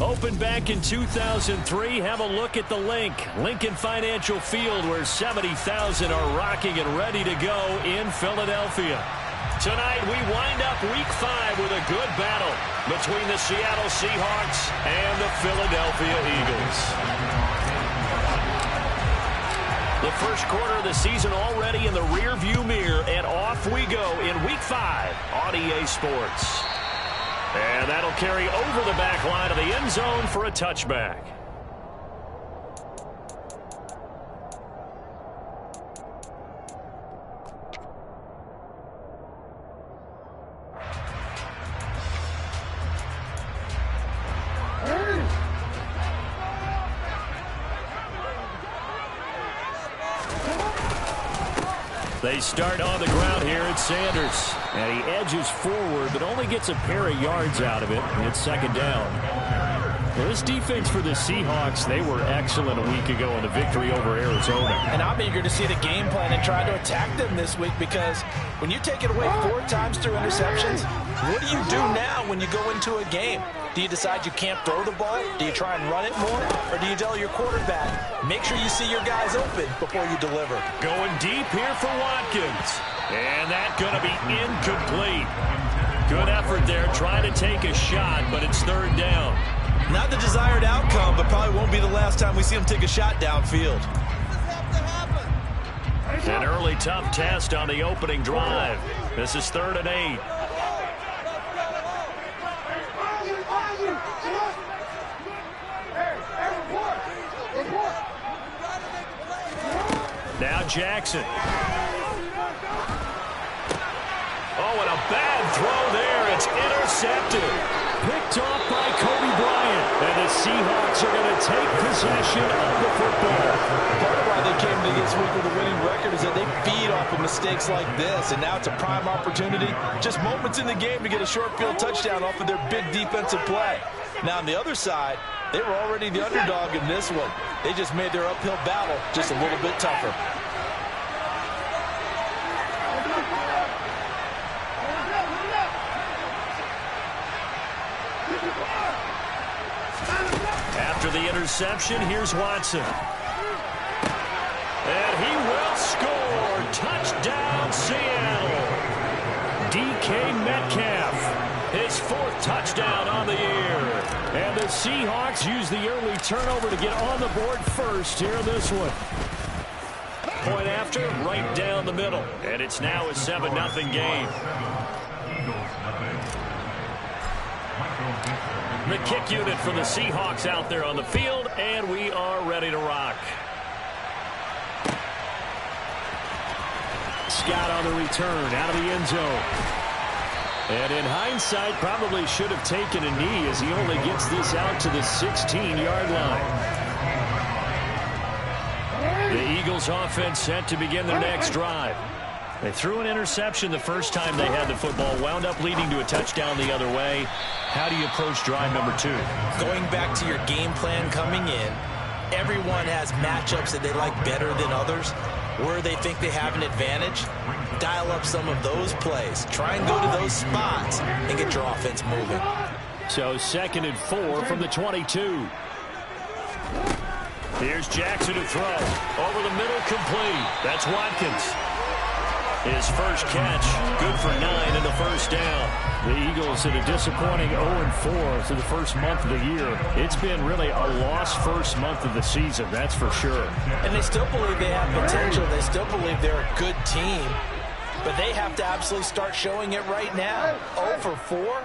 Opened back in 2003, have a look at the Lincoln Financial Field, where 70,000 are rocking and ready to go in Philadelphia. Tonight, we wind up Week 5 with a good battle between the Seattle Seahawks and the Philadelphia Eagles. The first quarter of the season already in the rearview mirror, and off we go in Week 5 on EA Sports. And that'll carry over the back line of the end zone for a touchback. They start on the ground here at Sanders. And he edges forward, but only gets a pair of yards out of it. And it's second down. Well, this defense for the Seahawks, they were excellent a week ago in the victory over Arizona. And I'm eager to see the game plan and try to attack them this week, because when you take it away 4 times through interceptions, what do you do now when you go into a game? Do you decide you can't throw the ball? Do you try and run it more? Or do you tell your quarterback, make sure you see your guys open before you deliver? Going deep here for Watkins. And that's going to be incomplete. Good effort there, trying to take a shot, but it's third down. Not the desired outcome, but probably won't be the last time we see him take a shot downfield. An early tough test on the opening drive. This is 3rd and 8. Now Jackson. Oh, and a bad throw there. It's intercepted. Picked off by Kobe Bryant. And the Seahawks are going to take possession of the football. Part of why they came to this week with a winning record is that they feed off of mistakes like this. And now it's a prime opportunity, just moments in the game, to get a short field touchdown off of their big defensive play. Now on the other side, they were already the underdog in this one. They just made their uphill battle just a little bit tougher. After the interception, here's Watson. And he will score. Touchdown, Seattle. DK Metcalf, his 4th touchdown on the year. And the Seahawks use the early turnover to get on the board first here in this one. Point after, right down the middle. And it's now a 7-0 game. The kick unit for the Seahawks out there on the field, and we are ready to rock. Scott on the return, out of the end zone. And in hindsight, probably should have taken a knee, as he only gets this out to the 16-yard line. The Eagles offense set to begin their next drive. They threw an interception the first time they had the football, wound up leading to a touchdown the other way. How do you approach drive number 2? Going back to your game plan coming in, everyone has matchups that they like better than others, where they think they have an advantage. Dial up some of those plays. Try and go to those spots and get your offense moving. So 2nd and 4 from the 22. Here's Jackson to throw. Over the middle, complete. That's Watkins. His first catch, good for 9 and a first down. The Eagles in a disappointing 0-4 through the first month of the year. It's been really a lost first month of the season, that's for sure. And they still believe they have potential. They still believe they're a good team. But they have to absolutely start showing it right now. 0-4?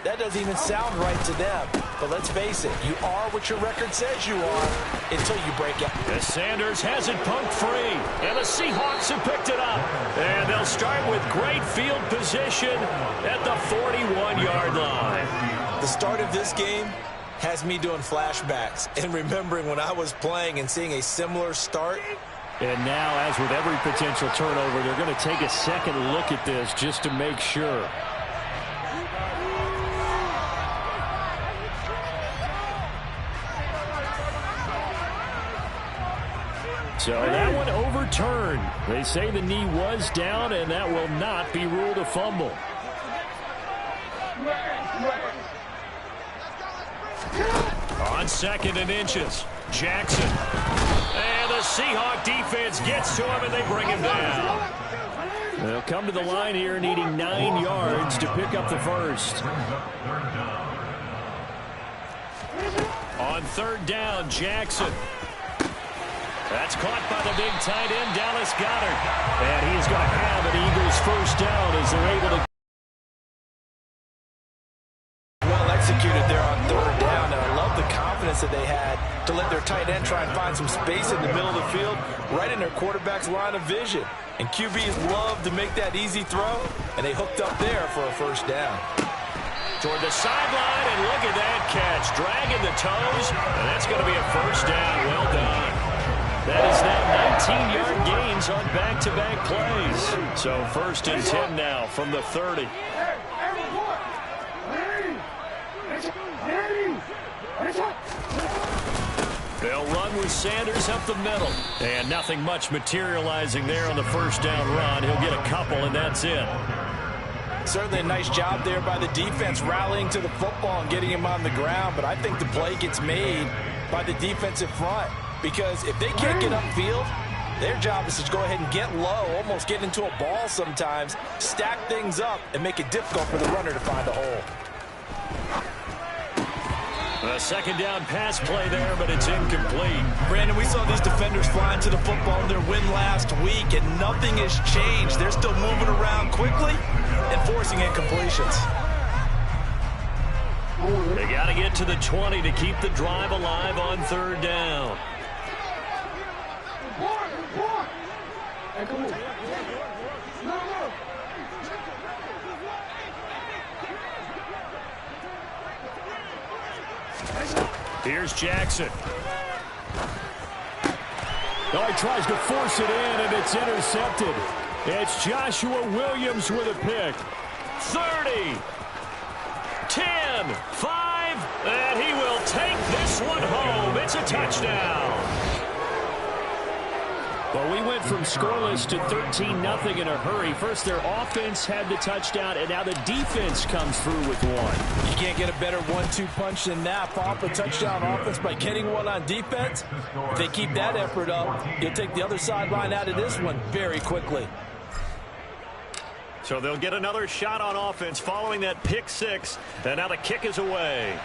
That doesn't even sound right to them. But let's face it, you are what your record says you are until you break out. As Sanders has it pumped free, and the Seahawks have picked it up. And they'll start with great field position at the 41-yard line. The start of this game has me doing flashbacks and remembering when I was playing and seeing a similar start. And now, as with every potential turnover, they're going to take a second look at this just to make sure. So that one overturned. They say the knee was down, and that will not be ruled a fumble. 2nd and inches. Jackson. And the Seahawk defense gets to him, and they bring him down. They'll come to the line here needing 9 yards to pick up the first. On 3rd down, Jackson. That's caught by the big tight end, Dallas Goedert. And he's going to have an Eagles first down as they're able to. Well executed there on 3rd down. And I love the confidence that they had to let their tight end try and find some space in the middle of the field, right in their quarterback's line of vision. And QBs love to make that easy throw, and they hooked up there for a first down. Toward the sideline, and look at that catch. Dragging the toes, and that's going to be a first down. Well done. That is now 19-yard gains on back-to-back plays. So 1st and 10 now from the 30. They'll run with Sanders up the middle. And nothing much materializing there on the first down run. He'll get a couple, and that's it. Certainly a nice job there by the defense rallying to the football and getting him on the ground. But I think the play gets made by the defensive front. Because if they can't get upfield, their job is to go ahead and get low, almost get into a ball sometimes, stack things up, and make it difficult for the runner to find a hole. A 2nd down pass play there, but it's incomplete. Brandon, we saw these defenders flying to the football in their win last week, and nothing has changed. They're still moving around quickly and forcing incompletions. They got to get to the 20 to keep the drive alive on 3rd down. Here's Jackson. Oh, he tries to force it in, and it's intercepted. It's Joshua Williams with a pick. 30, 10, 5, and he will take this one home. It's a touchdown. Well, we went from scoreless to 13-0 in a hurry. First, their offense had the touchdown, and now the defense comes through with one. You can't get a better 1-2 punch than that. Follow up a touchdown offense by getting one on defense. If they keep that effort up, you'll take the other sideline out of this one very quickly. So they'll get another shot on offense following that pick 6, and now the kick is away.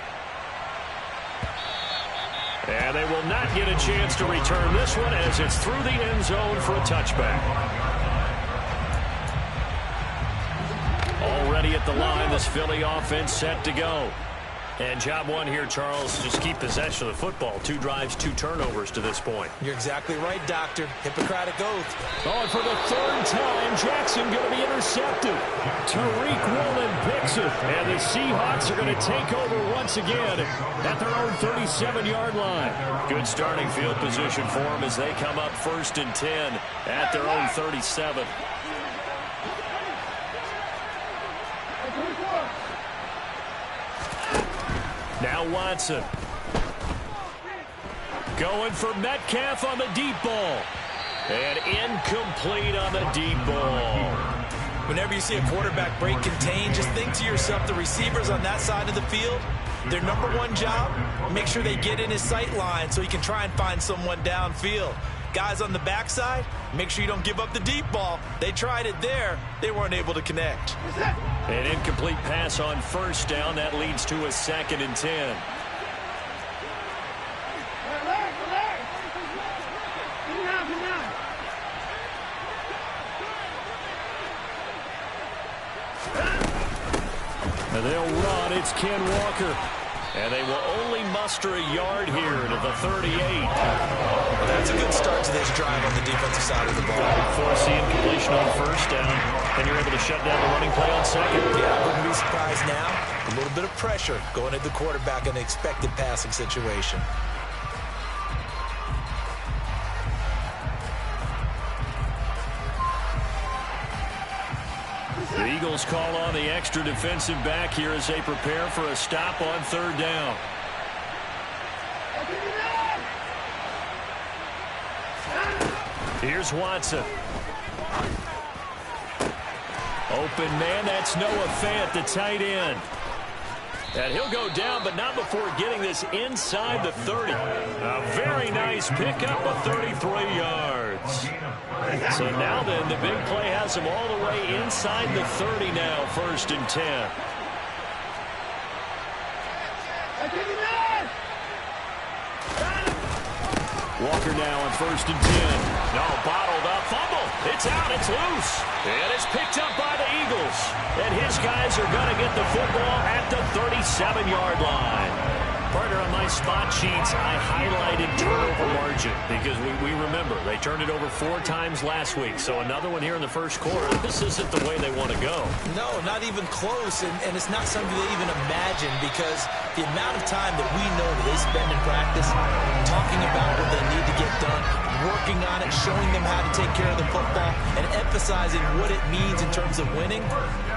And they will not get a chance to return this one as it's through the end zone for a touchback. Already at the line, this Philly offense set to go. And job one here, Charles, just keep possession of the football. 2 drives, 2 turnovers to this point. You're exactly right, Doctor. Hippocratic oath. Oh, and for the 3rd time, Jackson going to be intercepted. Tariq Woolen picks it. And the Seahawks are going to take over once again at their own 37-yard line. Good starting field position for them as they come up 1st and 10 at their own 37. Now Watson. Going for Metcalf on the deep ball. And incomplete on the deep ball. Whenever you see a quarterback break contain, just think to yourself, the receivers on that side of the field, their number one job, make sure they get in his sight line so he can try and find someone downfield. Guys on the backside, make sure you don't give up the deep ball. They tried it there. They weren't able to connect. An incomplete pass on 1st down. That leads to a 2nd and 10. And they'll run. It's Ken Walker. And they will only muster a yard here to the 38. Well, that's a good start to this drive on the defensive side of the ball. Force the incompletion on 1st down, and you're able to shut down the running play on 2nd. Yeah, I wouldn't be surprised now. A little bit of pressure going at the quarterback in the expected passing situation. The Eagles call on the extra defensive back here as they prepare for a stop on 3rd down. Here's Watson. Open man, that's Noah Fant, the tight end. And he'll go down, but not before getting this inside the 30. A very nice pickup of 33 yards. So now then, the big play has him all the way inside the 30 now, 1st and 10. Walker now on 1st and 10. No, bottled up, fumble. It's out, it's loose. And it's picked up by the Eagles. And his guys are going to get the football at the 37-yard line. Partner, on my spot sheets, I highlighted turnover margin because we remember they turned it over 4 times last week. So another one here in the first quarter. This isn't the way they want to go. No, not even close. And it's not something they even imagine because the amount of time that we know that they spend in practice talking about what they need to get done, working on it, showing them how to take care of the football, and emphasizing what it means in terms of winning,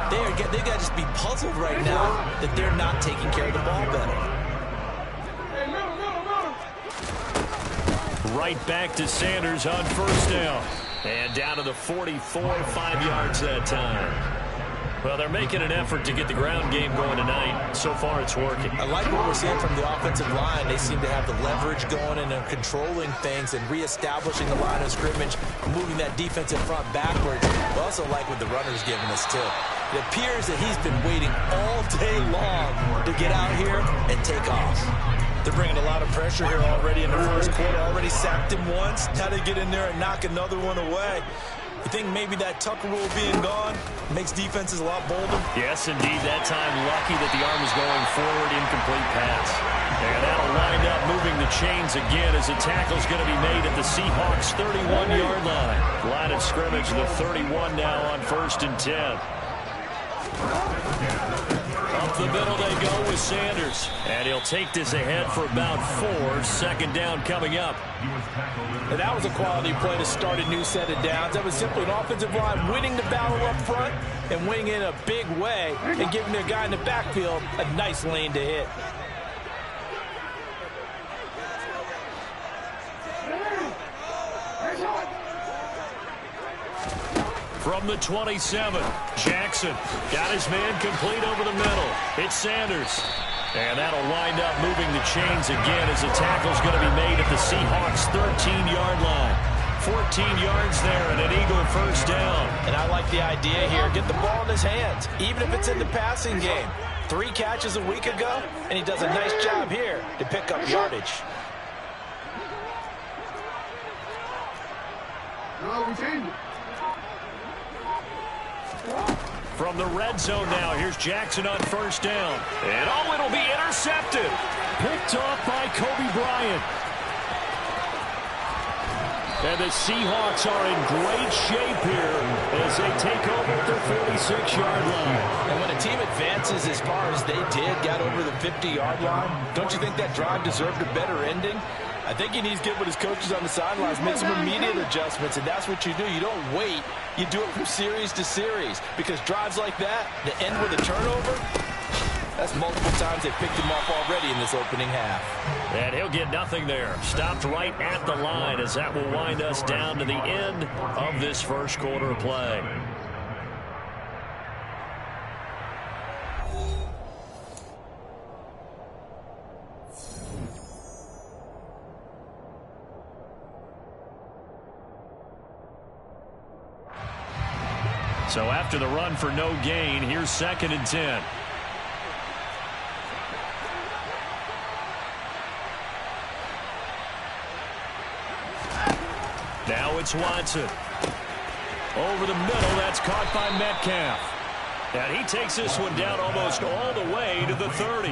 they've got to just be puzzled right now that they're not taking care of the ball better. Right back to Sanders on 1st down. And down to the 44, 5 yards that time. Well, they're making an effort to get the ground game going tonight. So far, it's working. I like what we're seeing from the offensive line. They seem to have the leverage going and they're controlling things and reestablishing the line of scrimmage, moving that defensive front backwards. I also like what the runner's giving us, too. It appears that he's been waiting all day long to get out here and take off. They're bringing a lot of pressure here already in the first quarter. Already sacked him once. Now they get in there and knock another one away. You think maybe that Tucker rule being gone makes defenses a lot bolder? Yes, indeed. That time lucky that the arm is going forward, incomplete pass. And that'll wind up moving the chains again as a tackle's going to be made at the Seahawks' 31-yard line. Line of scrimmage, the 31 now on 1st and 10. Up the middle they go with Sanders. And he'll take this ahead for about 4. 2nd down coming up. And that was a quality play to start a new set of downs. That was simply an offensive line winning the battle up front and winning in a big way and giving their guy in the backfield a nice lane to hit. From the 27, Jackson got his man complete over the middle. It's Sanders. And that'll wind up moving the chains again as the tackle's going to be made at the Seahawks' 13-yard line. 14 yards there and an Eagle 1st down. And I like the idea here. Get the ball in his hands, even if it's in the passing game. 3 catches a week ago, and he does a nice job here to pick up yardage. From the red zone now, here's Jackson on 1st down. And oh, it'll be intercepted. Picked off by Kobe Bryant. And the Seahawks are in great shape here as they take over at their 46-yard line. And when a team advances as far as they did, got over the 50-yard line, don't you think that drive deserved a better ending? I think he needs to get with his coaches on the sidelines, make some immediate adjustments, and that's what you do. You don't wait. You do it from series to series because drives like that, that end with a turnover, that's multiple times they picked him off already in this opening half. And he'll get nothing there. Stopped right at the line as that will wind us down to the end of this first quarter of play. So after the run for no gain, here's 2nd and 10. Now it's Watson. Over the middle, that's caught by Metcalf. And he takes this one down almost all the way to the 30.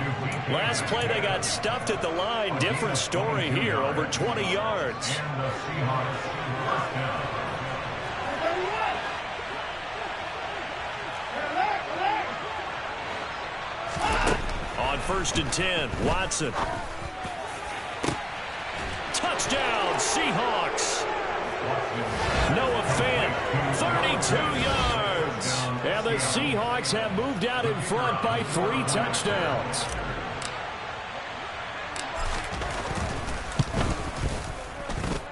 Last play, they got stuffed at the line. Different story here, over 20 yards. On 1st and 10, Watson. Touchdown, Seahawks. Noah Fant, 32 yards. And the Seahawks have moved out in front by 3 touchdowns.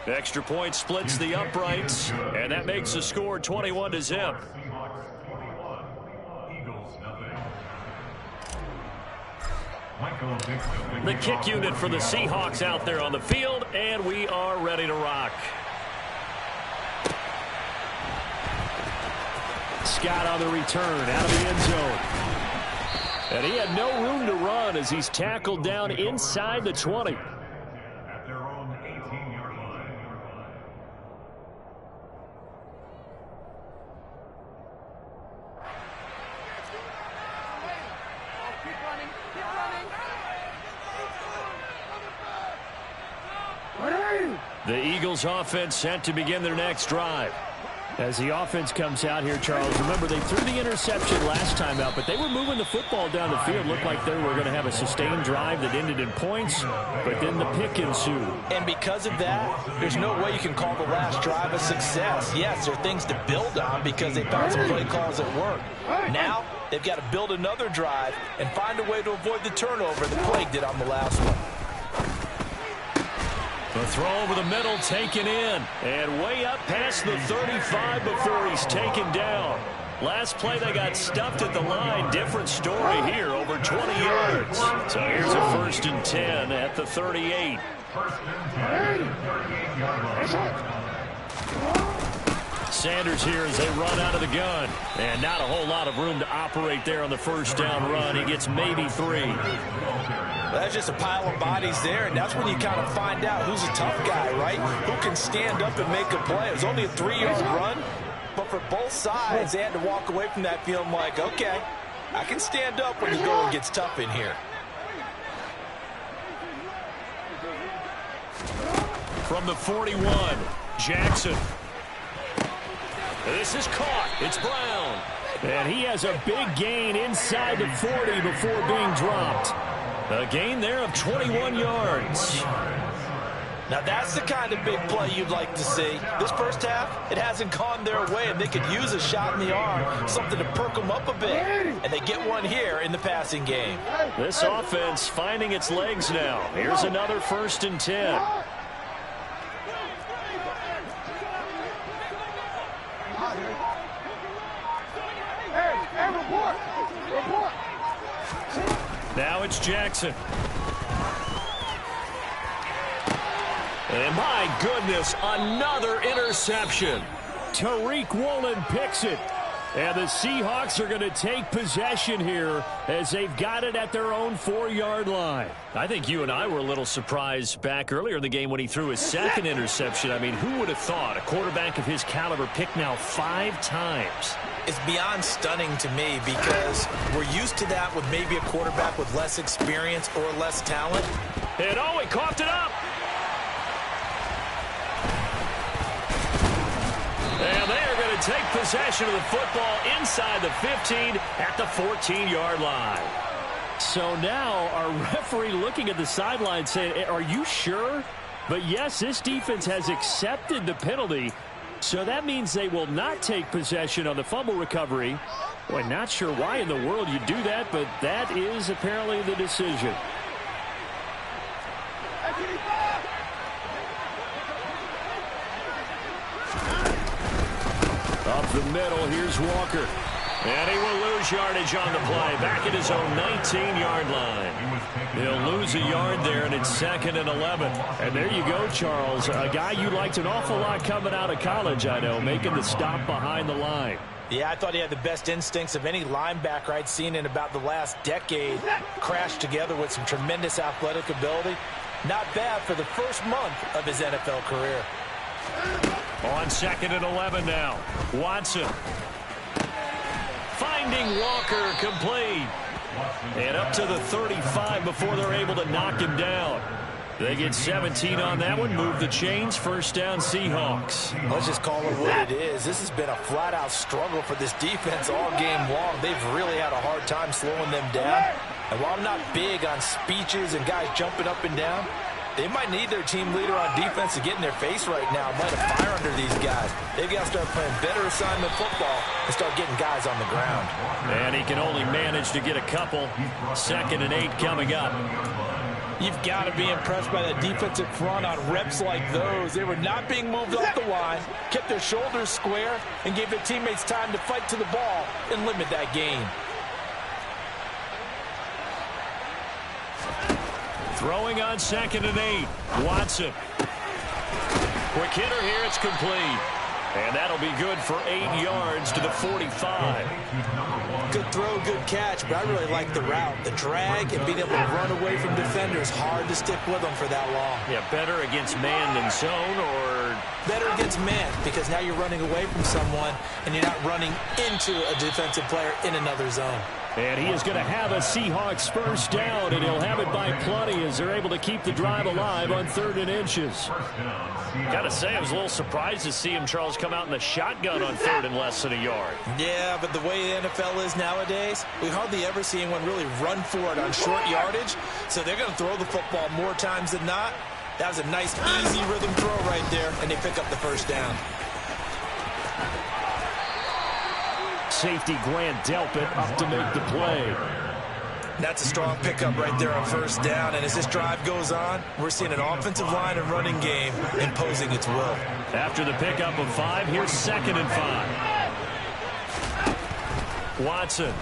Extra point splits the uprights, and that makes the score 21-0. The kick unit for the Seahawks out there on the field, and we are ready to rock. Scott on the return out of the end zone. And he had no room to run as he's tackled down inside the 20. At their own 18-yard line. The Eagles offense set to begin their next drive. As the offense comes out here, Charles, remember they threw the interception last time out, but they were moving the football down the field. Looked like they were going to have a sustained drive that ended in points, but then the pick ensued. And because of that, there's no way you can call the last drive a success. Yes, there are things to build on because they found some play calls that work. Now, they've got to build another drive and find a way to avoid the turnover that plagued it on the last one. The throw over the middle taken in, and way up past the 35 before he's taken down. Last play they got stuffed at the line. Different story here, over 20 yards. So here's a 1st and 10 at the 38. 1st and 10, 38-yard line. Sanders here as they run out of the gun. And not a whole lot of room to operate there on the 1st down run. He gets maybe 3. That's just a pile of bodies there, and that's when you kind of find out who's a tough guy, right? Who can stand up and make a play. It was only a 3-yard run, but for both sides, they had to walk away from that feeling like, okay, I can stand up when the going gets tough in here. From the 41, Jackson. This is caught. It's Brown. And he has a big gain inside the 40 before being dropped. A gain there of 21 yards. Now that's the kind of big play you'd like to see. This first half, it hasn't gone their way, and they could use a shot in the arm, something to perk them up a bit. And they get one here in the passing game. This offense finding its legs now. Here's another 1st and 10. Now it's Jackson. And my goodness, another interception. Tariq Woolen picks it. And the Seahawks are going to take possession here as they've got it at their own 4-yard line. I think you and I were a little surprised back earlier in the game when he threw his 2nd interception. I mean, who would have thought a quarterback of his caliber picked now 5 times? It's beyond stunning to me because we're used to that with maybe a quarterback with less experience or less talent. And oh, he coughed it up. And they are going to take possession of the football inside the 15 at the 14-yard line. So now our referee looking at the sideline saying, are you sure? But yes, this defense has accepted the penalty. So that means they will not take possession on the fumble recovery. Boy, not sure why in the world you do that, but that is apparently the decision. Up the middle, here's Walker. And he will lose yardage on the play. Back at his own 19-yard line. He'll lose a yard there, and it's 2nd and 11. And there you go, Charles. A guy you liked an awful lot coming out of college, I know, making the stop behind the line. Yeah, I thought he had the best instincts of any linebacker I'd seen in about the last decade. Crashed together with some tremendous athletic ability. Not bad for the first month of his NFL career. On 2nd and 11 now. Watson. Finding Walker complete. And up to the 35 before they're able to knock him down. They get 17 on that one. Move the chains. 1st down Seahawks. Let's just call it what it is. This has been a flat-out struggle for this defense all game long. They've really had a hard time slowing them down. And while I'm not big on speeches and guys jumping up and down, they might need their team leader on defense to get in their face right now and light a fire under these guys. They've got to start playing better assignment football and start getting guys on the ground. And he can only manage to get a couple. 2nd and 8 coming up. You've got to be impressed by that defensive front on reps like those. They were not being moved off the line, kept their shoulders square, and gave their teammates time to fight to the ball and limit that gain. Throwing on 2nd and 8. Watson. Quick hitter here. It's complete. And that'll be good for 8 yards to the 45. Good throw, good catch, but I really like the route. The drag and being able to run away from defenders, hard to stick with them for that long. Yeah, better against man than zone, or better against man, because now you're running away from someone and you're not running into a defensive player in another zone. And he is going to have a Seahawks first down, and he'll have it by plenty as they're able to keep the drive alive on 3rd and inches. Got to say, I was a little surprised to see him, Charles, come out in the shotgun on 3rd and less than a yard. Yeah, but the way the NFL is nowadays, we hardly ever see anyone really run for it on short yardage, so they're going to throw the football more times than not. That was a nice, easy rhythm throw right there, and they pick up the first down. Safety Grant Delpit up to make the play. That's a strong pickup right there on first down, and as this drive goes on, we're seeing an offensive line and running game imposing its will. After the pickup of 5, here's 2nd and 5. Watson.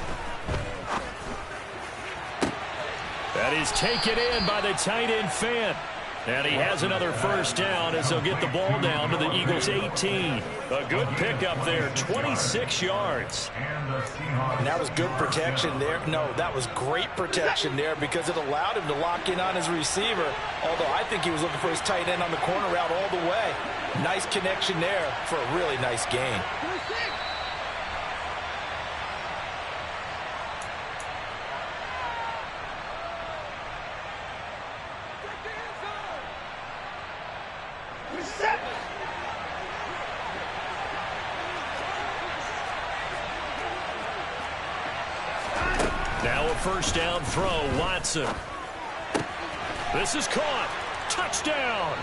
That is taken in by the tight end Fant. And he has another first down as they'll get the ball down to the Eagles' 18. A good pickup there, 26 yards. And that was good protection there. No, that was great protection there because it allowed him to lock in on his receiver, although I think he was looking for his tight end on the corner route all the way. Nice connection there for a really nice gain. Now a first down throw, Watson. This is caught. Touchdown.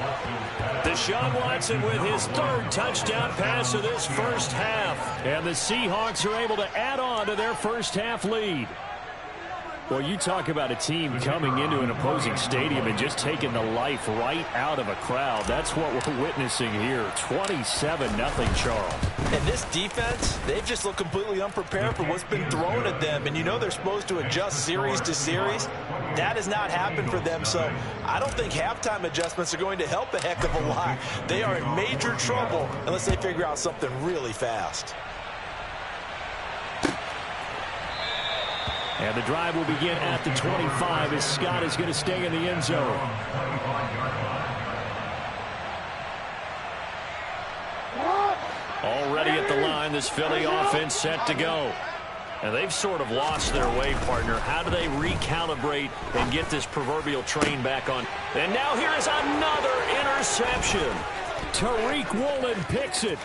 Deshaun Watson with his 3rd touchdown pass of this first half. And the Seahawks are able to add on to their first half lead. Well, you talk about a team coming into an opposing stadium and just taking the life right out of a crowd. That's what we're witnessing here. 27-0, Charles. And this defense, they've just looked completely unprepared for what's been thrown at them. And you know they're supposed to adjust series to series. That has not happened for them. So I don't think halftime adjustments are going to help a heck of a lot. They are in major trouble unless they figure out something really fast. And the drive will begin at the 25 as Scott is going to stay in the end zone. Already at the line, this Philly offense set to go. And they've sort of lost their way, partner. How do they recalibrate and get this proverbial train back on? And now here is another interception. Tariq Woolen picks it.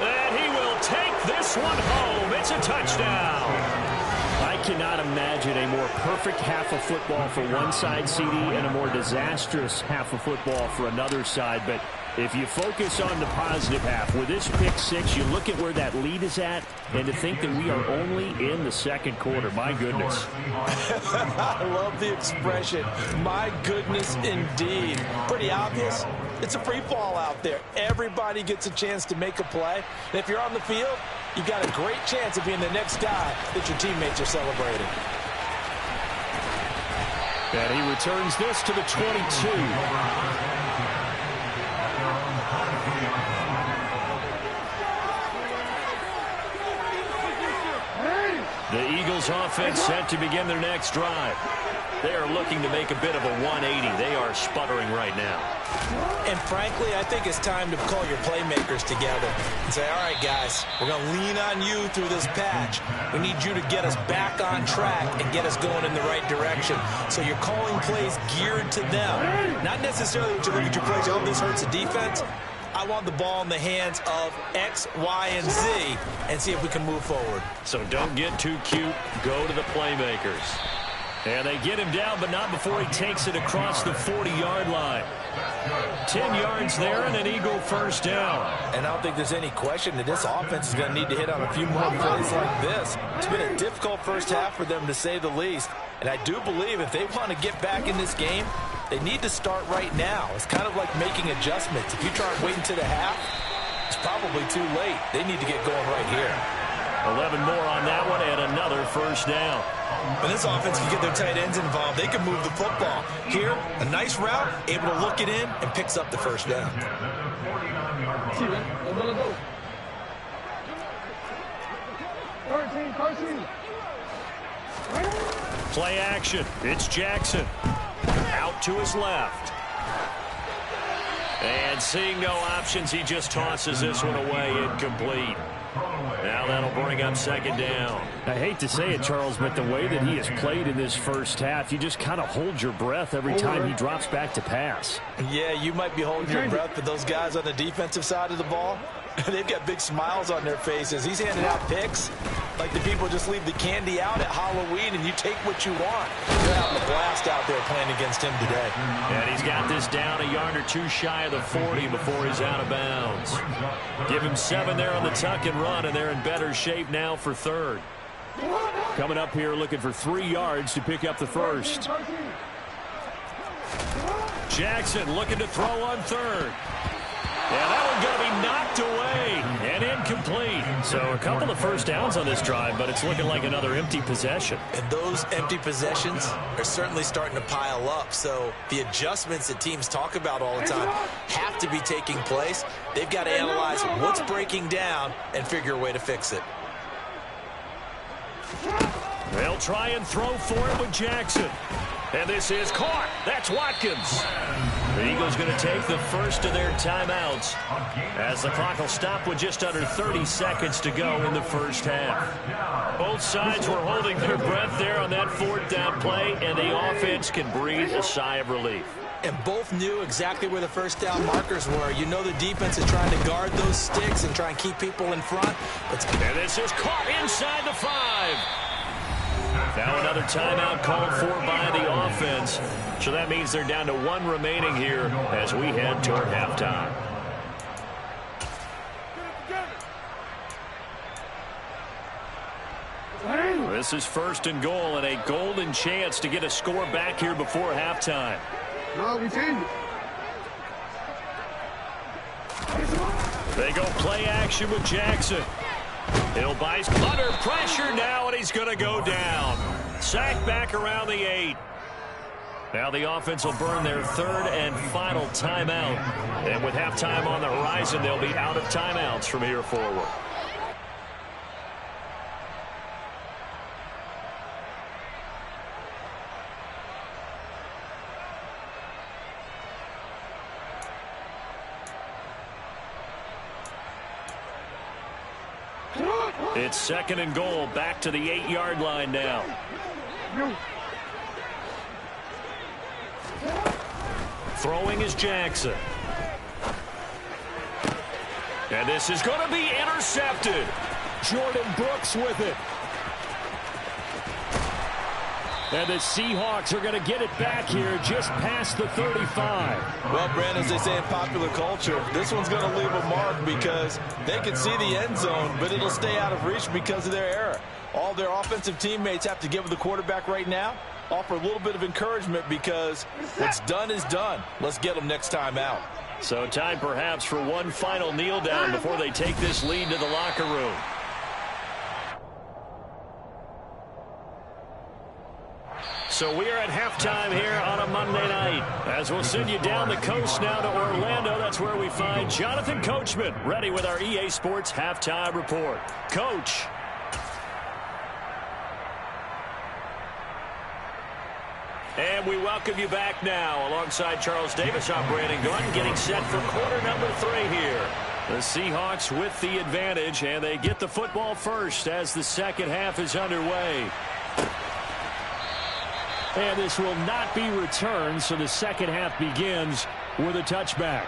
And he will take this one home. It's a touchdown. I cannot imagine a more perfect half of football for one side, CD, and a more disastrous half of football for another side. But if you focus on the positive half, with this pick 6, you look at where that lead is at, and to think that we are only in the 2nd quarter. My goodness. I love the expression. My goodness, indeed. Pretty obvious. It's a free fall out there. Everybody gets a chance to make a play. And if you're on the field, you've got a great chance of being the next guy that your teammates are celebrating. And he returns this to the 22. The Eagles offense set to begin their next drive. They are looking to make a bit of a 180. They are sputtering right now. And frankly, I think it's time to call your playmakers together and say, all right, guys, we're going to lean on you through this patch. We need you to get us back on track and get us going in the right direction. So you're calling plays geared to them. Not necessarily that you look at your plays, oh, this hurts the defense. I want the ball in the hands of X, Y, and Z and see if we can move forward. So don't get too cute. Go to the playmakers. And they get him down, but not before he takes it across the 40-yard line. 10 yards there and an Eagle first down. And I don't think there's any question that this offense is going to need to hit on a few more plays like this. It's been a difficult first half for them, to say the least. And I do believe if they want to get back in this game, they need to start right now. It's kind of like making adjustments. If you try and wait until the half, it's probably too late. They need to get going right here. 11 more on that one and another first down. And this offense can get their tight ends involved. They can move the football. Here, a nice route, able to look it in, and picks up the first down. Play action. It's Jackson. Out to his left. And seeing no options, he just tosses this one away, incomplete. Now that'll bring up second down. I hate to say it, Charles, but the way that he has played in this first half, you just kind of hold your breath every time he drops back to pass. Yeah, you might be holding your breath, but those guys on the defensive side of the ball, they've got big smiles on their faces. He's handing out picks like the people just leave the candy out at Halloween and you take what you want. They're having a blast out there playing against him today. And he's got this down a yard or two shy of the 40 before he's out of bounds. Give him 7 there on the tuck and run, and they're in better shape now for third. Coming up here looking for 3 yards to pick up the first. Jackson looking to throw on third. Yeah, that one going to be knocked away and incomplete. So a couple of first downs on this drive, but it's looking like another empty possession. And those empty possessions are certainly starting to pile up. So the adjustments that teams talk about all the time have to be taking place. They've got to analyze what's breaking down and figure a way to fix it. They'll try and throw for it with Jackson. And this is caught. That's Watkins. The Eagles going to take the first of their timeouts as the clock will stop with just under 30 seconds to go in the first half. Both sides were holding their breath there on that fourth down play, and the offense can breathe a sigh of relief. And both knew exactly where the first down markers were. You know the defense is trying to guard those sticks and try and keep people in front. And this is caught inside the 5. Now another timeout called for by the offense. So that means they're down to 1 remaining here as we head toward halftime. This is first and goal and a golden chance to get a score back here before halftime. They go play action with Jackson. He'll buy under pressure now, and he's going to go down. Sacked back around the 8. Now the offense will burn their third and final timeout. And with halftime on the horizon, they'll be out of timeouts from here forward. It's second and goal, back to the 8-yard line now. Throwing is Jackson. And this is going to be intercepted. Jordan Brooks with it. And the Seahawks are going to get it back here just past the 35. Well, Brandon, as they say in popular culture, this one's going to leave a mark because they can see the end zone, but it'll stay out of reach because of their error. All their offensive teammates have to give the quarterback right now, offer a little bit of encouragement because what's done is done. Let's get them next time out. So time perhaps for one final kneel down before they take this lead to the locker room. So we are at halftime here on a Monday night. As we'll send you down the coast now to Orlando, that's where we find Jonathan Coachman ready with our EA Sports Halftime Report. Coach. And we welcome you back now. Alongside Charles Davis, I'm Brandon Gordon, getting set for quarter number 3 here. The Seahawks with the advantage, and they get the football first as the second half is underway. And this will not be returned, so the second half begins with a touchback.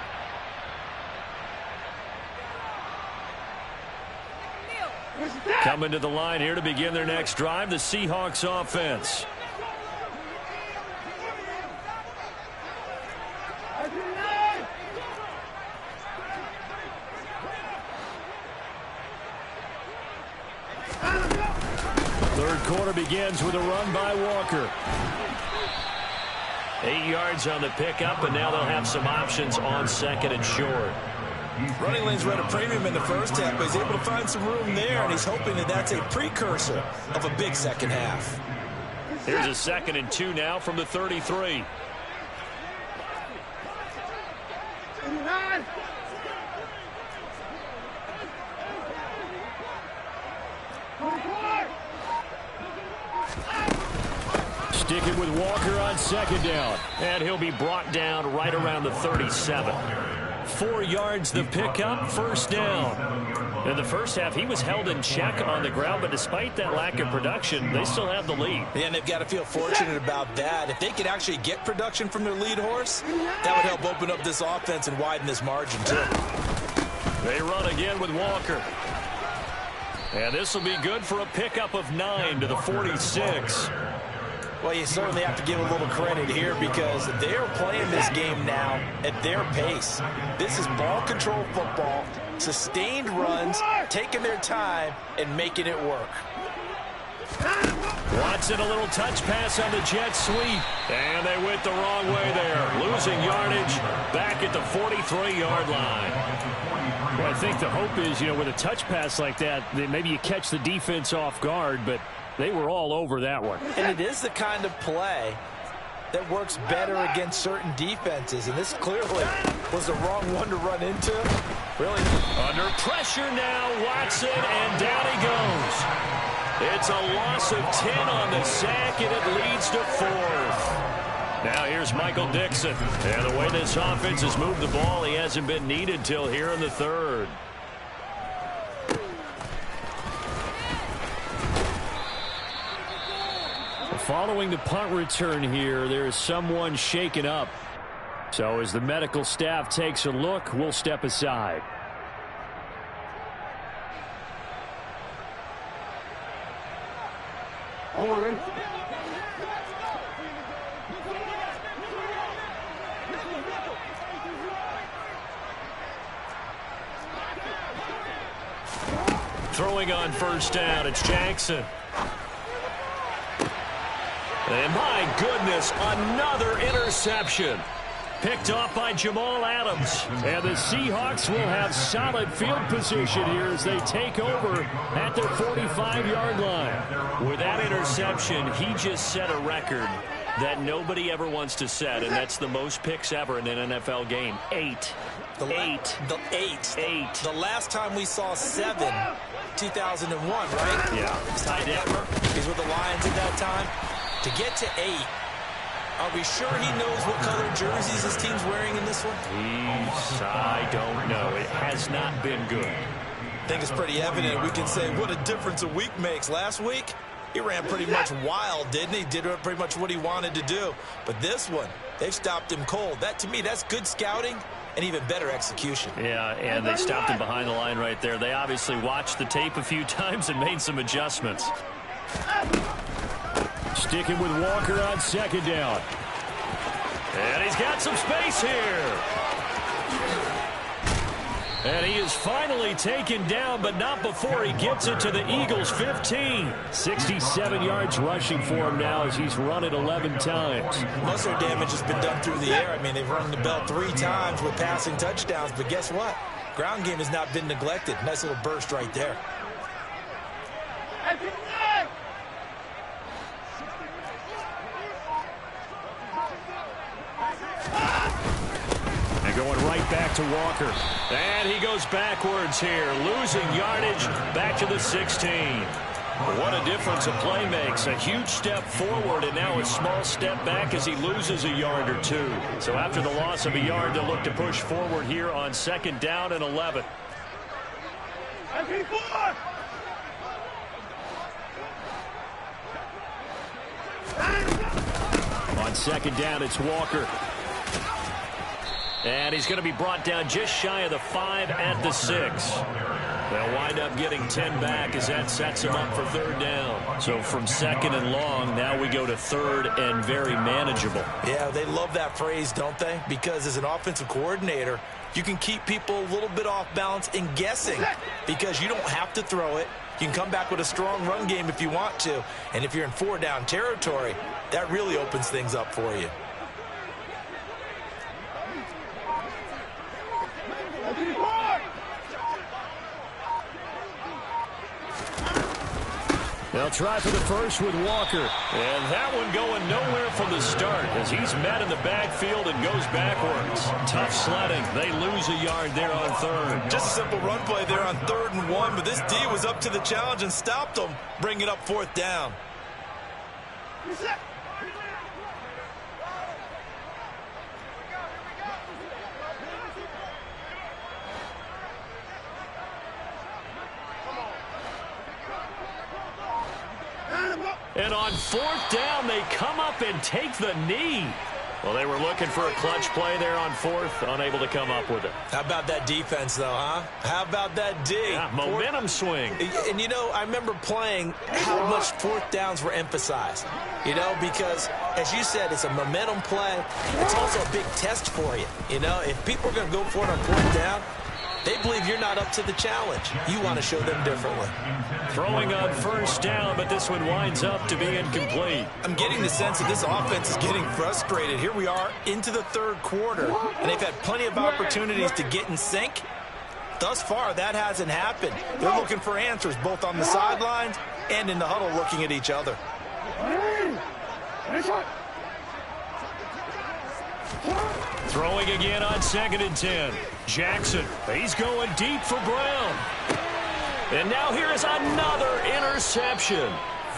Coming to the line here to begin their next drive, the Seahawks offense. Third quarter begins with a run by Walker. 8 yards on the pickup, and now they'll have some options on second and short. Running lanes were at a premium in the first half, but he's able to find some room there, and he's hoping that that's a precursor of a big second half. Here's a 2nd and 2 now from the 33. Sticking with Walker on 2nd down. And he'll be brought down right around the 37. 4 yards the pickup, 1st down. In the first half, he was held in check on the ground, but despite that lack of production, they still have the lead. Yeah, and they've got to feel fortunate about that. If they could actually get production from their lead horse, that would help open up this offense and widen this margin, too. They run again with Walker. And this will be good for a pickup of 9 to the 46. Well, you certainly have to give a little credit here because they're playing this game now at their pace. This is ball control football, sustained runs, taking their time, and making it work. Watson, a little touch pass on the jet sweep. And they went the wrong way there. Losing yardage back at the 43-yard line. Well, I think the hope is, with a touch pass like that maybe you catch the defense off guard, but they were all over that one. And it is the kind of play that works better against certain defenses, and this clearly was the wrong one to run into. Really? Under pressure now, Watson, and down he goes. It's a loss of 10 on the sack, and it leads to 4th. Now here's Michael Dixon. And the way this offense has moved the ball, he hasn't been needed till here in the 3rd. Following the punt return here, there is someone shaken up. So as the medical staff takes a look, we'll step aside. Throwing on 1st down, it's Jackson. And my goodness, another interception. Picked off by Jamal Adams. And the Seahawks will have solid field position here as they take over at their 45-yard line. With that interception, he just set a record that nobody ever wants to set, and that's the most picks ever in an NFL game. 8. The last time we saw 7, 2001, right? Yeah. Ty Detmer, he's with the Lions at that time. To get to 8, are we sure he knows what color jerseys his team's wearing in this one? I don't know. It has not been good. I think it's pretty evident. We can say what a difference a week makes. Last week, he ran pretty much wild, didn't he? Did pretty much what he wanted to do. But this one, they've stopped him cold. That, to me, that's good scouting and even better execution. Yeah, and they stopped him behind the line right there. They obviously watched the tape a few times and made some adjustments. Sticking with Walker on 2nd down. And he's got some space here. And he is finally taken down, but not before he gets it to the Eagles' 15. 67 yards rushing for him now as he's run it 11 times. Most of their damage has been done through the air. I mean, they've rung the bell 3 times with passing touchdowns, but guess what? Ground game has not been neglected. Nice little burst right there. And going right back to Walker. And he goes backwards here, losing yardage back to the 16. What a difference a play makes. A huge step forward and now a small step back as he loses a yard or 2. So after the loss of a yard, they'll look to push forward here on 2nd down and 11. On 2nd down, it's Walker. And he's going to be brought down just shy of the 5 at the 6. They'll wind up getting 10 back as that sets him up for 3rd down. So from 2nd and long, now we go to 3rd and very manageable. Yeah, they love that phrase, don't they? Because as an offensive coordinator, you can keep people a little bit off balance and guessing because you don't have to throw it. You can come back with a strong run game if you want to. And if you're in 4-down territory, that really opens things up for you. They'll try for the first with Walker. And that one going nowhere from the start as he's met in the backfield and goes backwards. Tough sledding. They lose a yard there on third. Just a simple run play there on 3rd and 1, but this D was up to the challenge and stopped them, bringing up 4th down. And on 4th down, they come up and take the knee. Well, they were looking for a clutch play there on 4th, unable to come up with it. How about that defense, though, huh? How about that D? Yeah, momentum swing. And, you know, I remember playing how much 4th downs were emphasized. You know, because, as you said, it's a momentum play. It's also a big test for you. You know, if people are going to go for it on 4th down, they believe you're not up to the challenge. You want to show them differently. Throwing on 1st down, but this one winds up to be incomplete. I'm getting the sense that this offense is getting frustrated. Here we are into the 3rd quarter, and they've had plenty of opportunities to get in sync. Thus far, that hasn't happened. They're looking for answers both on the sidelines and in the huddle looking at each other. Throwing again on 2nd and 10. Jackson, he's going deep for Brown. And now here is another interception.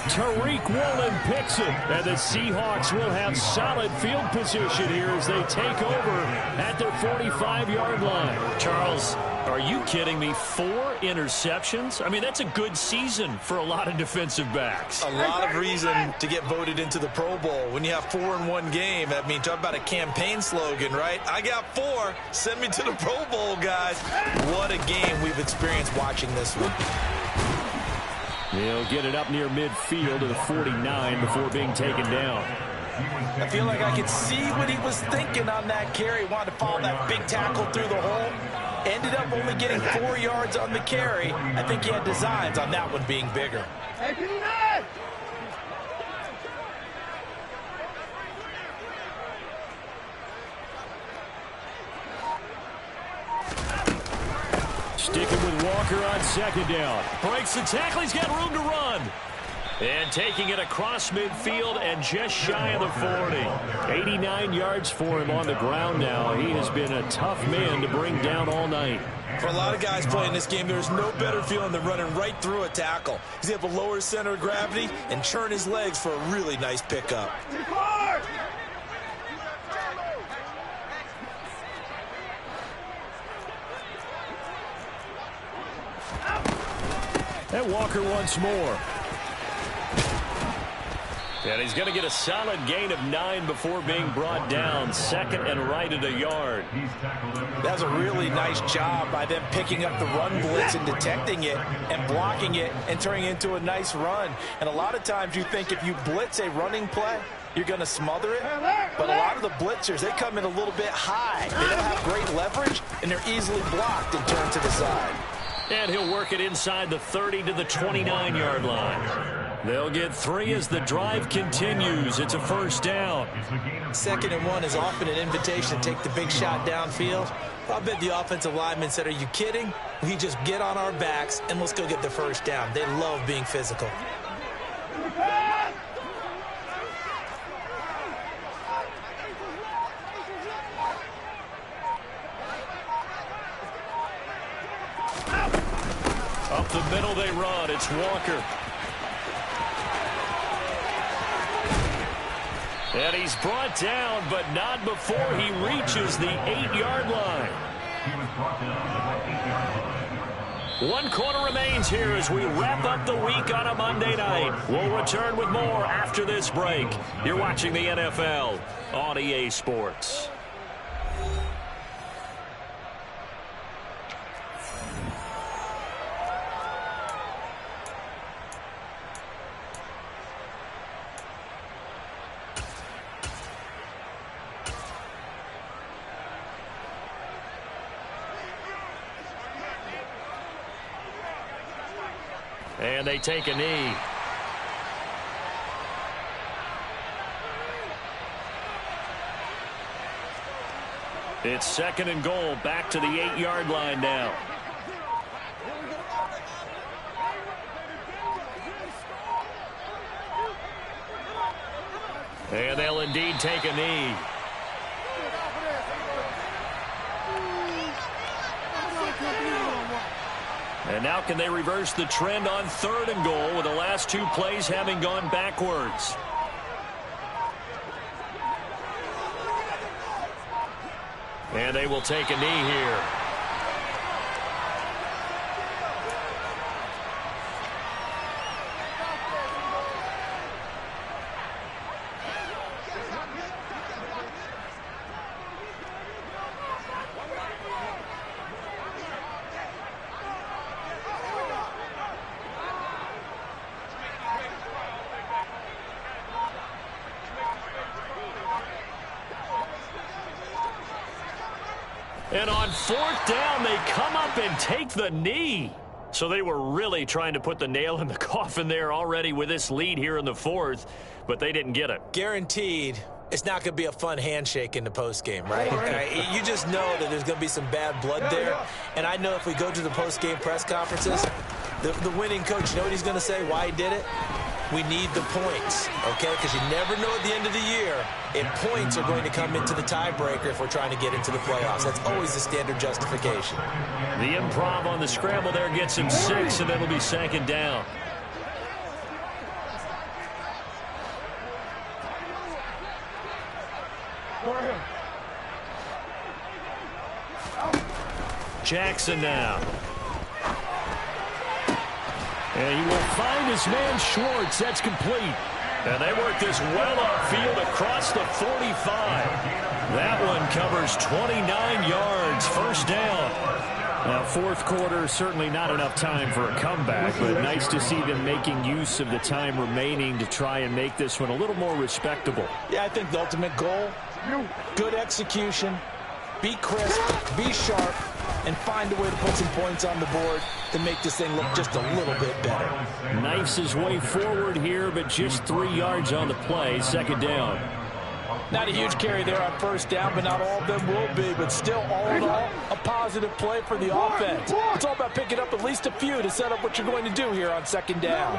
Tariq Woolen picks it, and the Seahawks will have solid field position here as they take over at their 45-yard line. Charles, are you kidding me? 4 interceptions? I mean, that's a good season for a lot of defensive backs. A lot of reason to get voted into the Pro Bowl. When you have 4 in one game, I mean, talk about a campaign slogan, right? I got 4. Send me to the Pro Bowl, guys. What a game we've experienced watching this one. He'll get it up near midfield to the 49 before being taken down. I feel like I could see what he was thinking on that carry. Wanted to follow that big tackle through the hole. Ended up only getting 4 yards on the carry. I think he had designs on that one being bigger. Sticking with Walker on 2nd down. Breaks the tackle. He's got room to run. And taking it across midfield and just shy of the 40. 89 yards for him on the ground now. He has been a tough man to bring down all night. For a lot of guys playing this game, there's no better feeling than running right through a tackle. He's able to lower his center of gravity and churn his legs for a really nice pickup. And Walker once more. And he's going to get a solid gain of 9 before being brought down. 2nd and right at a yard. That's a really nice job by them picking up the run blitz and detecting it and blocking it and turning it into a nice run. And a lot of times you think if you blitz a running play, you're going to smother it. But a lot of the blitzers, they come in a little bit high. They don't have great leverage, and they're easily blocked and turned to the side. And he'll work it inside the 30 to the 29-yard line. They'll get 3 as the drive continues. It's a 1st down. 2nd and 1 is often an invitation to take the big shot downfield. I bet the offensive linemen said, are you kidding? We just get on our backs and let's go get the 1st down. They love being physical. Up the middle they run. It's Walker. And he's brought down, but not before he reaches the 8-yard line. He was brought down at the 8-yard line. 1 quarter remains here as we wrap up the week on a Monday night. We'll return with more after this break. You're watching the NFL on EA Sports. And they take a knee. It's 2nd and goal, back to the 8-yard line now. And they'll indeed take a knee. And now can they reverse the trend on 3rd and goal with the last 2 plays having gone backwards? And they will take a knee here. And on 4th down, they come up and take the knee. So they were really trying to put the nail in the coffin there already with this lead here in the 4th, but they didn't get it. Guaranteed, it's not going to be a fun handshake in the postgame, right? You just know that there's going to be some bad blood there. And I know if we go to the postgame press conferences, the winning coach, you know what he's going to say, why he did it? We need the points, okay? Because you never know at the end of the year if points are going to come into the tiebreaker if we're trying to get into the playoffs. That's always the standard justification. The improv on the scramble there gets him 6, and it'll be 2nd down. Jackson now. And he will find his man Schwartz. That's complete. And they work this well upfield across the 45. That one covers 29 yards. 1st down. Now, 4th quarter, certainly not enough time for a comeback, but nice to see them making use of the time remaining to try and make this one a little more respectable. Yeah, I think the ultimate goal, good execution, be crisp, be sharp, and find a way to put some points on the board to make this thing look just a little bit better. Knifes his way forward here, but just 3 yards on the play. 2nd down. Not a huge carry there on 1st down, but not all of them will be. But still, all in all, a positive play for the offense. It's all about picking up at least a few to set up what you're going to do here on 2nd down.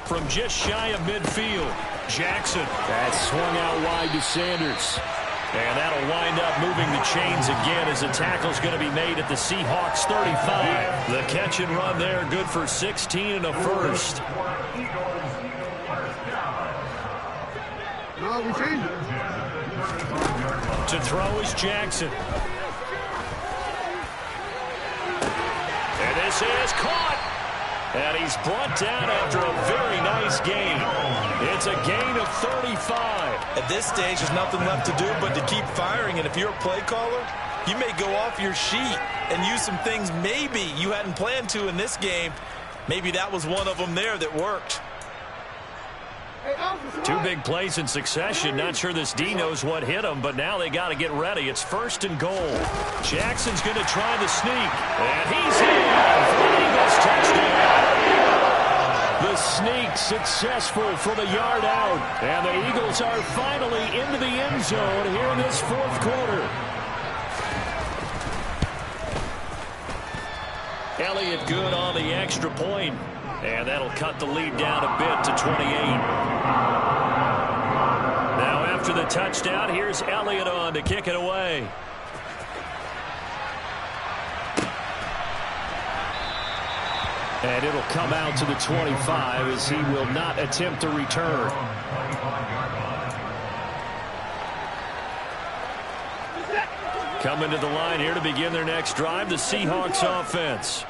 From just shy of midfield, Jackson. That swung out wide to Sanders. And that'll wind up moving the chains again as the tackle's going to be made at the Seahawks 35. The catch and run there, good for 16 and a first. To throw is Jackson. And this is caught. And he's brought down after a very nice gain. It's a gain of 35. At this stage, there's nothing left to do but to keep firing. And if you're a play caller, you may go off your sheet and use some things maybe you hadn't planned to in this game. Maybe that was one of them there that worked. 2 big plays in succession. Not sure this D knows what hit him, but now they got to get ready. It's 1st and goal. Jackson's going to try the sneak. And he's in for the Eagles touchdown. The sneak successful from a yard out. And the Eagles are finally into the end zone here in this 4th quarter. Elliott good on the extra point. And that'll cut the lead down a bit to 28. Now after the touchdown, here's Elliott on to kick it away. And it'll come out to the 25 as he will not attempt to return. Coming to the line here to begin their next drive, the Seahawks offense.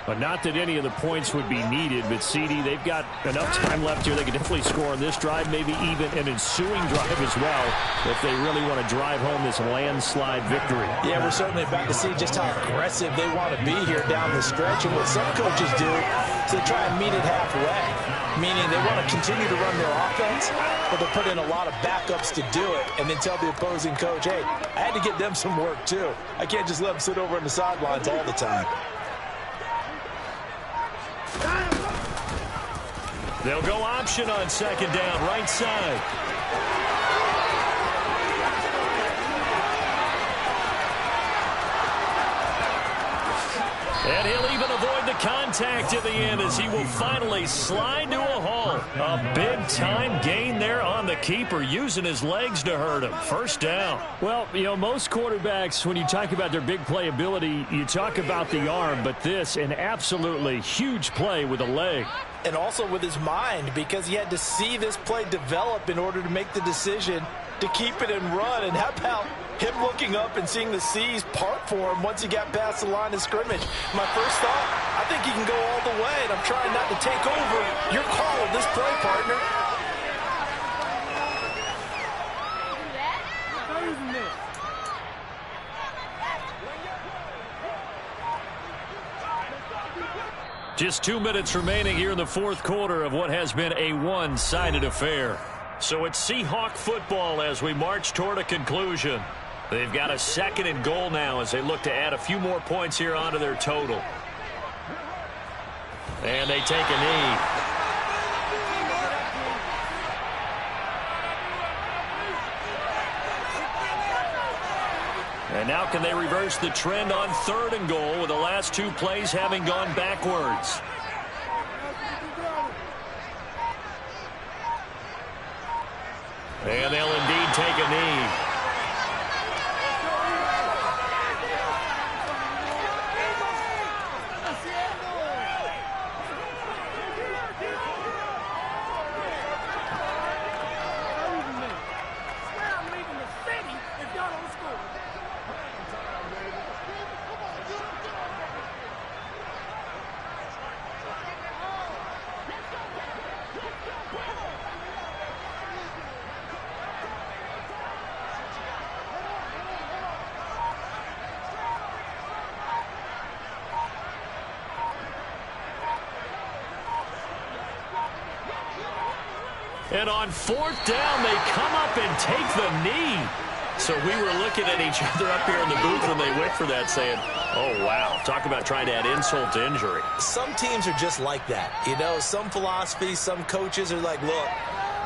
But not that any of the points would be needed, but CD, they've got enough time left here. They can definitely score on this drive, maybe even an ensuing drive as well, if they really want to drive home this landslide victory. Yeah, we're certainly about to see just how aggressive they want to be here down the stretch. And what some coaches do is they try and meet it halfway, meaning they want to continue to run their offense, but they'll put in a lot of backups to do it and then tell the opposing coach, hey, I had to get them some work too. I can't just let them sit over on the sidelines all the time. They'll go option on 2nd down, right side. And he'll even avoid the contact. contact at the end as he will finally slide to a halt. A big-time gain there on the keeper, using his legs to hurt him. First down. Well, you know, most quarterbacks, when you talk about their big playability, you talk about the arm, but this, an absolutely huge play with a leg. And also with his mind, because he had to see this play develop in order to make the decision to keep it and run. And how about him looking up and seeing the seas part for him once he got past the line of scrimmage? My first thought, I think he can go all the way, and I'm trying not to take over your call of this play, partner. Just 2 minutes remaining here in the fourth quarter of what has been a one-sided affair. So it's Seahawk football as we march toward a conclusion. They've got a 2nd and goal now as they look to add a few more points here onto their total. And they take a knee. And now can they reverse the trend on 3rd and goal with the last 2 plays having gone backwards? And they'll indeed take a knee. And on 4th down, they come up and take the knee. So we were looking at each other up here in the booth when they went for that, saying, oh, wow, talk about trying to add insult to injury. Some teams are just like that. You know, some philosophies, some coaches are like, look,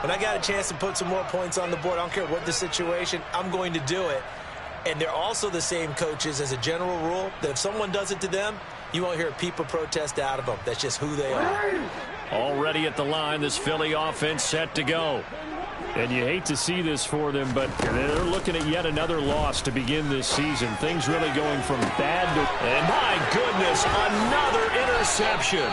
when I got a chance to put some more points on the board, I don't care what the situation, I'm going to do it. And they're also the same coaches as a general rule that if someone does it to them, you won't hear a people protest out of them. That's just who they are. Already at the line, this Philly offense set to go. And you hate to see this for them, but they're looking at yet another loss to begin this season. Things really going from bad to... And my goodness, another interception.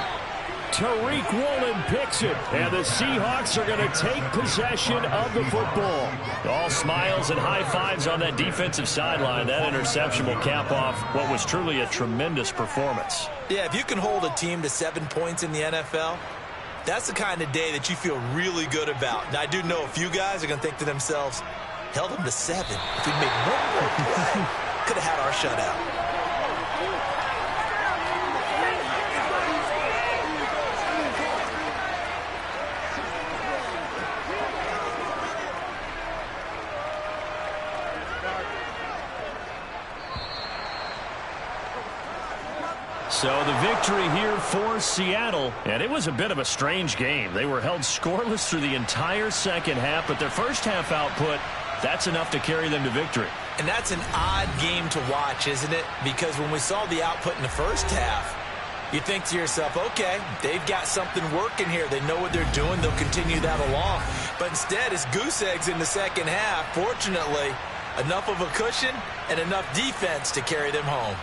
Tariq Woolen picks it, and the Seahawks are going to take possession of the football. All smiles and high fives on that defensive sideline. That interception will cap off what was truly a tremendous performance. Yeah, if you can hold a team to 7 points in the NFL, that's the kind of day that you feel really good about. And I do know a few guys are going to think to themselves, held them to 7. If we make one more play, could have had our shutout. So the victory here for Seattle, and it was a bit of a strange game. They were held scoreless through the entire second half, but their first half output, that's enough to carry them to victory. And that's an odd game to watch, isn't it? Because when we saw the output in the first half, you think to yourself, okay, they've got something working here. They know what they're doing. They'll continue that along. But instead, it's goose eggs in the second half. Fortunately, enough of a cushion and enough defense to carry them home.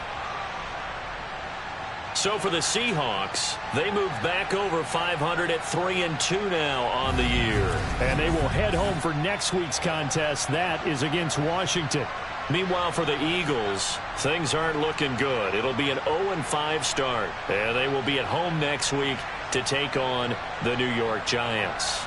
So for the Seahawks, they move back over 500 at 3-2 now on the year. And they will head home for next week's contest. That is against Washington. Meanwhile, for the Eagles, things aren't looking good. It'll be an 0-5 start. And they will be at home next week to take on the New York Giants.